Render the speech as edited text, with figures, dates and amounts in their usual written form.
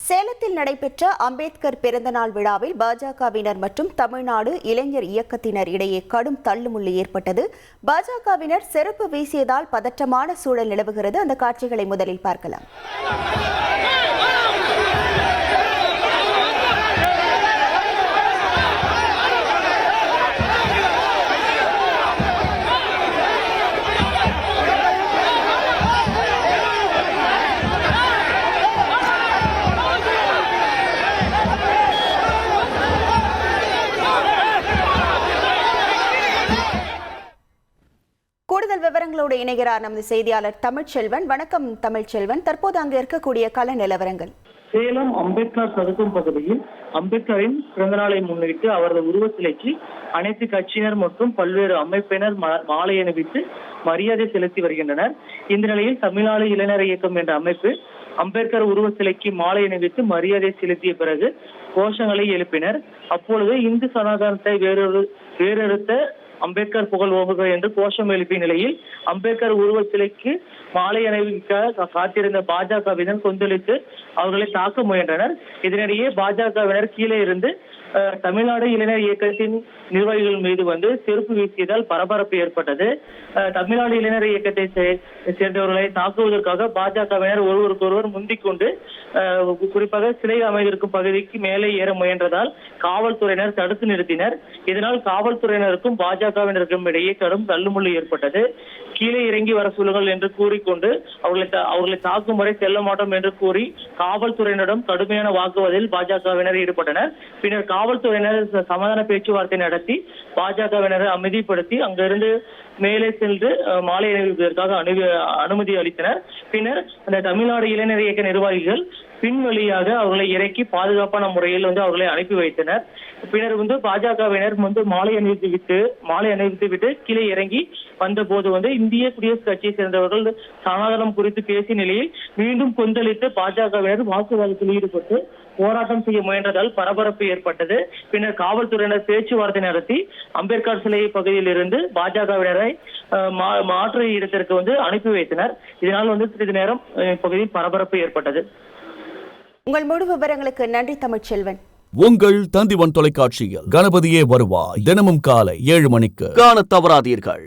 சேலத்தில் நடைபெற்ற அம்பேத்கர் பிறந்தநாள் விழாவில் பாஜகவினர் மற்றும் தமிழ்நாடு இளைஞர் இயக்கத்தினர் இடையே கடும் தள்ளுமுள்ளு ஏற்பட்டது. பாஜகவினர் செருப்பு வீசியதால் பதற்றமான சூழல் நிலவுகிறது. அந்த காட்சிகளை முதலில் பார்க்கலாம். கூடுதல் விவரங்களோடு இணைகிறார் நமது செய்தியாளர் தமிழ்ச்செல்வன். வணக்கம் தமிழ்ச்செல்வன், தற்போது அங்கு இருக்கக்கூடிய கள நிலவரங்கள். சேலம் அம்பேத்கர் சதுக்கம் பகுதியில் அம்பேத்கரின் பிறந்தநாளை முன்னிட்டு அவரது உருவச்சிலைக்கு அனைத்து கட்சியினர் மற்றும் பல்வேறு அமைப்பினர் மாலை அணிவித்து மரியாதை செலுத்தி வருகின்றனர். இந்த நிலையில் தமிழ்நாடு இளைஞர் இயக்கம் என்ற அமைப்பு அம்பேத்கர் உருவச்சிலைக்கு மாலை அணிவித்து மரியாதை செலுத்திய பிறகு கோஷங்களை எழுப்பினர். அப்பொழுது இந்து சனாதனத்தை வேறறுத்த அம்பேத்கர் புகழ் ஓங்குக என்று கோஷம் எழுப்பிய நிலையில் அம்பேத்கர் உருவச்சிலைக்கு மாலை அணிவிக்க காத்திருந்த பாஜகவினர் கொந்தளித்து அவர்களை தாக்க முயன்றனர். இதனிடையே பாஜகவினர் கீழே இருந்து தமிழ்நாடு இளைஞர் இயக்கத்தின் நிர்வாகிகள் மீது செருப்பு வீசியதால் பரபரப்பு ஏற்பட்டது. தமிழ்நாடு இளைஞர் இயக்கத்தை சேர்ந்தவர்களை தாக்குவதற்காக பாஜகவினர் ஒருவருக்கொருவர் முந்திக் கொண்டு குறிப்பாக சிலை அமைந்திருக்கும் பகுதிக்கு மேலே ஏற முயன்றதால் காவல்துறையினர் தடுத்து நிறுத்தினர். இதனால் காவல்துறையினருக்கும் பாஜகவினருக்கும் இடையே கடும் தள்ளுமுள்ளு ஏற்பட்டது. கீழே இறங்கி வர சொல்லுங்கள் என்று கூறிக்கொண்டு அவர்களை தாக்கும் வரை செல்ல மாட்டோம் என்று கூறி காவல்துறையினரிடம் கடுமையான வாக்குவாதத்தில் பாஜகவினர் ஈடுபட்டனர். பின்னர் காவல்துறையினர் சமாதான பேச்சுவார்த்தை நடத்தி பாஜகவினரை அமைதிப்படுத்தி அங்கிருந்து மேலே சென்று மாலை அணிவிப்பதற்காக அனுமதி அளித்தனர். பின்னர் அந்த தமிழ்நாடு இளைஞர் இயக்க நிர்வாகிகள் பின் வழியாக அவர்களை இறக்கி பாதுகாப்பான முறையில் அவர்களை அனுப்பி வைத்தனர். பின்னர் பாஜகவினர் மாலை அணிவித்து விட்டு கீழே இறங்கி வந்த போது இந்திய குடியரசுக் கட்சியை சேர்ந்தவர்கள் சனாதனம் குறித்து பேசிய நிலையில் மீண்டும் கொந்தளித்து பாஜகவினர் வாக்குவாதத்தில் ஈடுபட்டு போராட்டம் செய்ய முயன்றதால் பரபரப்பு ஏற்பட்டது. பின்னர் காவல்துறையினர் பேச்சுவார்த்தை நடத்தி அம்பேத்கர் சிலை பகுதியில் இருந்து பாஜகவினரை மாற்று இடத்திற்கு அனுப்பி வைத்தனர். இதனால் சிறிது நேரம் பகுதியில் பரபரப்பு ஏற்பட்டது. உங்கள் முழு விவரங்களுக்கு நன்றி தமிழ்ச்செல்வன். உங்கள் தந்திவன் தொலைக்காட்சியில் கணபதியே வருவாய் தினமும் காலை 7 மணிக்கு காணத் தவறாதீர்கள்.